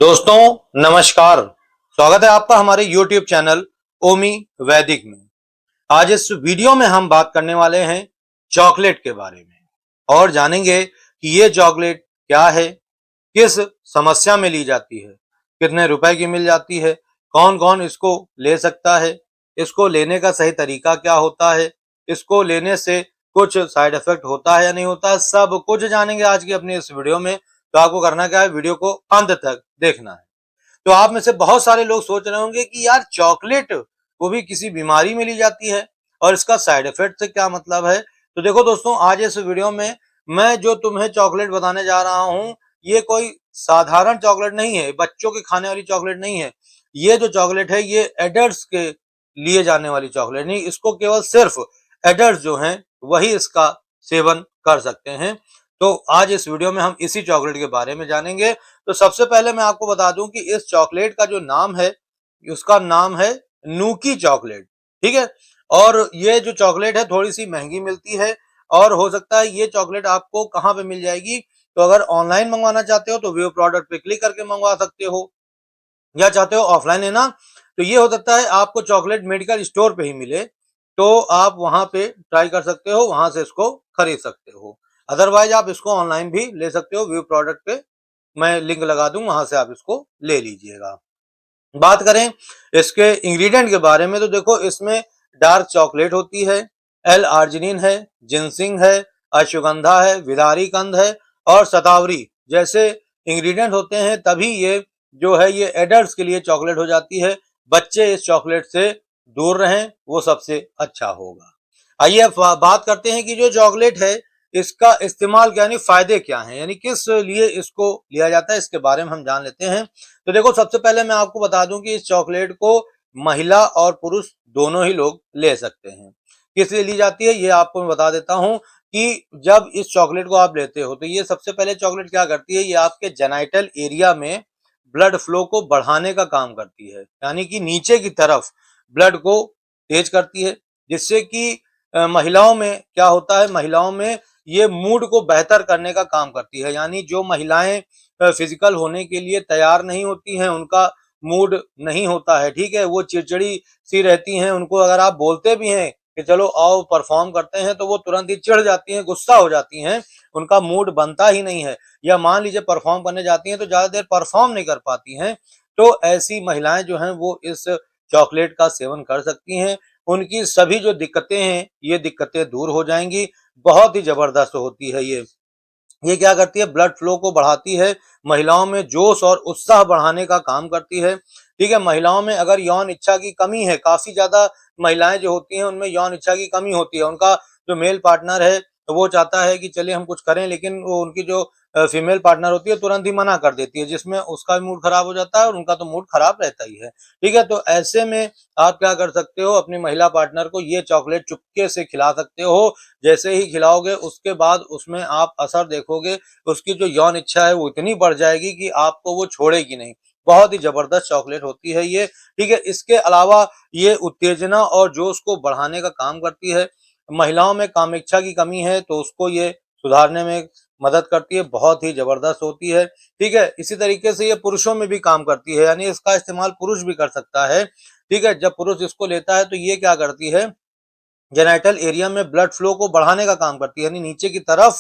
दोस्तों नमस्कार। स्वागत है आपका हमारे YouTube चैनल ओमी वैदिक में। आज इस वीडियो में हम बात करने वाले हैं चॉकलेट के बारे में और जानेंगे कि ये चॉकलेट क्या है, किस समस्या में ली जाती है, कितने रुपए की मिल जाती है, कौन कौन इसको ले सकता है, इसको लेने का सही तरीका क्या होता है, इसको लेने से कुछ साइड इफेक्ट होता है या नहीं होता, सब कुछ जानेंगे आज की अपनी इस वीडियो में। तो आपको करना क्या है, वीडियो को अंत तक देखना है। तो आप में से बहुत सारे लोग सोच रहे होंगे कि यार चॉकलेट वो भी किसी बीमारी में ली जाती है और इसका साइड इफेक्ट से क्या मतलब है। तो देखो दोस्तों, आज इस वीडियो में मैं जो तुम्हें चॉकलेट बताने जा रहा हूँ, ये कोई साधारण चॉकलेट नहीं है, बच्चों के खाने वाली चॉकलेट नहीं है। ये जो चॉकलेट है ये एडल्ट्स के लिए जाने वाली चॉकलेट नहीं, इसको केवल सिर्फ एडल्ट्स जो हैं वही इसका सेवन कर सकते हैं। तो आज इस वीडियो में हम इसी चॉकलेट के बारे में जानेंगे। तो सबसे पहले मैं आपको बता दूं कि इस चॉकलेट का जो नाम है, उसका नाम है नूकी चॉकलेट। ठीक है। और ये जो चॉकलेट है थोड़ी सी महंगी मिलती है और हो सकता है ये चॉकलेट आपको कहाँ पे मिल जाएगी। तो अगर ऑनलाइन मंगवाना चाहते हो तो व्यू प्रोडक्ट पे क्लिक करके मंगवा सकते हो, या चाहते हो ऑफलाइन लेना तो ये हो सकता है आपको चॉकलेट मेडिकल स्टोर पे ही मिले, तो आप वहां पे ट्राई कर सकते हो, वहां से इसको खरीद सकते हो। अदरवाइज आप इसको ऑनलाइन भी ले सकते हो, व्यू प्रोडक्ट पे मैं लिंक लगा दूं, वहां से आप इसको ले लीजिएगा। बात करें इसके इंग्रेडिएंट के बारे में तो देखो, इसमें डार्क चॉकलेट होती है, एल आर्जिनिन है, जिंसिंग है, अश्वगंधा है, विदारी कंद है और शतावरी जैसे इंग्रेडिएंट होते हैं। तभी ये जो है ये एडल्ट्स के लिए चॉकलेट हो जाती है। बच्चे इस चॉकलेट से दूर रहें, वो सबसे अच्छा होगा। आइए अब बात करते हैं कि जो चॉकलेट है इसका इस्तेमाल क्या, यानी फायदे क्या हैं, यानी किस लिए इसको लिया जाता है, इसके बारे में हम जान लेते हैं। तो देखो, सबसे पहले मैं आपको बता दूं कि इस चॉकलेट को महिला और पुरुष दोनों ही लोग ले सकते हैं। किस लिए ली जाती है ये आपको मैं बता देता हूं कि जब इस चॉकलेट को आप लेते हो तो ये सबसे पहले चॉकलेट क्या करती है, ये आपके जेनाइटल एरिया में ब्लड फ्लो को बढ़ाने का काम करती है, यानी कि नीचे की तरफ ब्लड को तेज करती है, जिससे कि महिलाओं में क्या होता है, महिलाओं में ये मूड को बेहतर करने का काम करती है। यानी जो महिलाएं फिजिकल होने के लिए तैयार नहीं होती हैं, उनका मूड नहीं होता है, ठीक है, वो चिड़चिड़ी सी रहती हैं, उनको अगर आप बोलते भी हैं कि चलो आओ परफॉर्म करते हैं तो वो तुरंत ही चिढ़ जाती हैं, गुस्सा हो जाती हैं, उनका मूड बनता ही नहीं है। या मान लीजिए परफॉर्म करने जाती हैं तो ज्यादा देर परफॉर्म नहीं कर पाती हैं। तो ऐसी महिलाएं जो हैं वो इस चॉकलेट का सेवन कर सकती हैं, उनकी सभी जो दिक्कतें हैं ये दिक्कतें दूर हो जाएंगी। बहुत ही जबरदस्त होती है ये क्या करती है, ब्लड फ्लो को बढ़ाती है, महिलाओं में जोश और उत्साह बढ़ाने का काम करती है। ठीक है, महिलाओं में अगर यौन इच्छा की कमी है, काफी ज्यादा महिलाएं जो होती हैं उनमें यौन इच्छा की कमी होती है, उनका जो मेल पार्टनर है तो वो चाहता है कि चलिए हम कुछ करें, लेकिन वो उनकी जो फीमेल पार्टनर होती है तुरंत ही मना कर देती है, जिसमें उसका भी मूड खराब हो जाता है और उनका तो मूड खराब रहता ही है। ठीक है, तो ऐसे में आप क्या कर सकते हो, अपनी महिला पार्टनर को ये चॉकलेट चुपके से खिला सकते हो। जैसे ही खिलाओगे उसके बाद उसमें आप असर देखोगे, उसकी जो यौन इच्छा है वो इतनी बढ़ जाएगी कि आपको वो छोड़ेगी नहीं। बहुत ही जबरदस्त चॉकलेट होती है ये। ठीक है, इसके अलावा ये उत्तेजना और जोश को बढ़ाने का काम करती है। महिलाओं में कामेच्छा की कमी है तो उसको ये सुधारने में मदद करती है, बहुत ही जबरदस्त होती है। ठीक है, इसी तरीके से ये पुरुषों में भी काम करती है, यानी इसका इस्तेमाल पुरुष भी कर सकता है। ठीक है, जब पुरुष इसको लेता है तो ये क्या करती है, जेनाइटल एरिया में ब्लड फ्लो को बढ़ाने का काम करती है, यानी नीचे की तरफ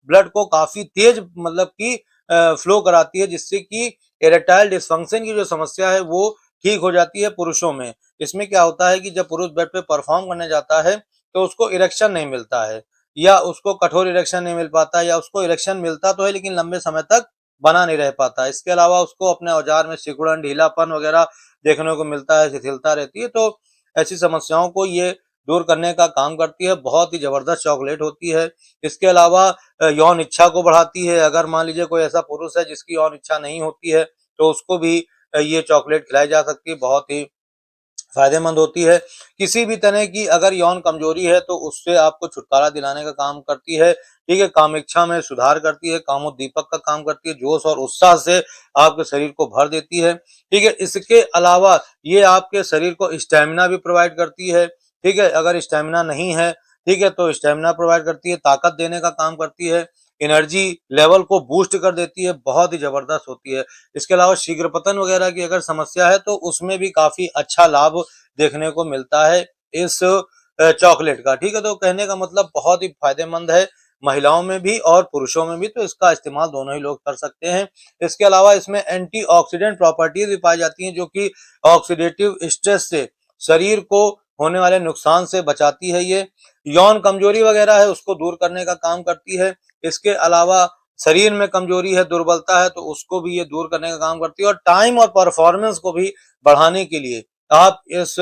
ब्लड को काफी तेज मतलब कि फ्लो कराती है, जिससे कि इरेक्टाइल डिसफंक्शन की जो समस्या है वो ठीक हो जाती है पुरुषों में। इसमें क्या होता है कि जब पुरुष बेड पे परफॉर्म करने जाता है तो उसको इरेक्शन नहीं मिलता है, या उसको कठोर इरेक्शन नहीं मिल पाता, या उसको इरेक्शन मिलता तो है लेकिन लंबे समय तक बना नहीं रह पाता। इसके अलावा उसको अपने औजार में सिकुड़न, ढीलापन वगैरह देखने को मिलता है, शिथिलता रहती है। तो ऐसी समस्याओं को ये दूर करने का काम करती है, बहुत ही जबरदस्त चॉकलेट होती है। इसके अलावा यौन इच्छा को बढ़ाती है, अगर मान लीजिए कोई ऐसा पुरुष है जिसकी यौन इच्छा नहीं होती है तो उसको भी ये चॉकलेट खिलाई जा सकती है, बहुत ही फायदेमंद होती है। किसी भी तरह की अगर यौन कमजोरी है तो उससे आपको छुटकारा दिलाने का काम करती है। ठीक है, कामेच्छा में सुधार करती है, कामोद्दीपक का काम करती है, जोश और उत्साह से आपके शरीर को भर देती है। ठीक है, इसके अलावा ये आपके शरीर को स्टेमिना भी प्रोवाइड करती है। ठीक है, अगर स्टेमिना नहीं है, ठीक है, तो स्टेमिना प्रोवाइड करती है, ताकत देने का काम करती है। एनर्जी लेवल को बूस्ट कर देती है, बहुत ही जबरदस्त होती है। इसके अलावा शीघ्र पतन वगैरह की अगर समस्या है तो उसमें भी काफी अच्छा लाभ देखने को मिलता है इस चॉकलेट का। ठीक है, तो कहने का मतलब बहुत ही फायदेमंद है महिलाओं में भी और पुरुषों में भी, तो इसका इस्तेमाल दोनों ही लोग कर सकते हैं। इसके अलावा इसमें एंटीऑक्सीडेंट प्रॉपर्टीज भी पाई जाती हैं जो कि ऑक्सीडेटिव स्ट्रेस से शरीर को होने वाले नुकसान से बचाती है। ये यौन कमजोरी वगैरह है उसको दूर करने का काम करती है। इसके अलावा शरीर में कमजोरी है, दुर्बलता है, तो उसको भी ये दूर करने का काम करती है। और टाइम और परफॉर्मेंस को भी बढ़ाने के लिए आप इस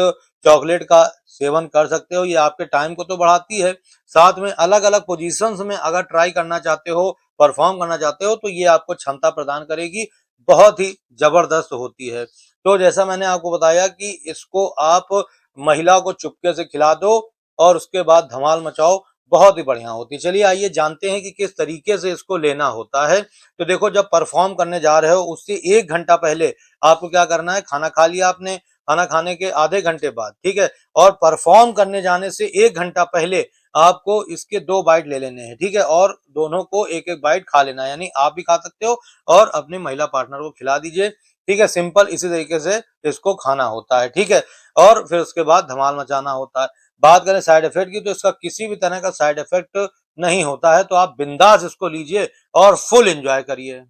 चॉकलेट का सेवन कर सकते हो। ये आपके टाइम को तो बढ़ाती है, साथ में अलग अलग पोजीशंस में अगर ट्राई करना चाहते हो, परफॉर्म करना चाहते हो, तो ये आपको क्षमता प्रदान करेगी, बहुत ही जबरदस्त होती है। तो जैसा मैंने आपको बताया कि इसको आप महिला को चुपके से खिला दो और उसके बाद धमाल मचाओ, बहुत ही बढ़िया होती है। चलिए आइए जानते हैं कि किस तरीके से इसको लेना होता है। तो देखो, जब परफॉर्म करने जा रहे हो उससे 1 घंटा पहले आपको क्या करना है, खाना खा लिया आपने, खाना खाने के आधे घंटे बाद, ठीक है, और परफॉर्म करने जाने से 1 घंटा पहले आपको इसके 2 बाइट ले लेने हैं, ठीक है, और दोनों को एक-एक बाइट खा लेना है, यानी आप भी खा सकते हो और अपने महिला पार्टनर को खिला दीजिए, ठीक है, सिंपल इसी तरीके से इसको खाना होता है, ठीक है, और फिर उसके बाद धमाल मचाना होता है। बात करें साइड इफेक्ट की, तो इसका किसी भी तरह का साइड इफेक्ट नहीं होता है, तो आप बिंदास इसको लीजिए और फुल एंजॉय करिए।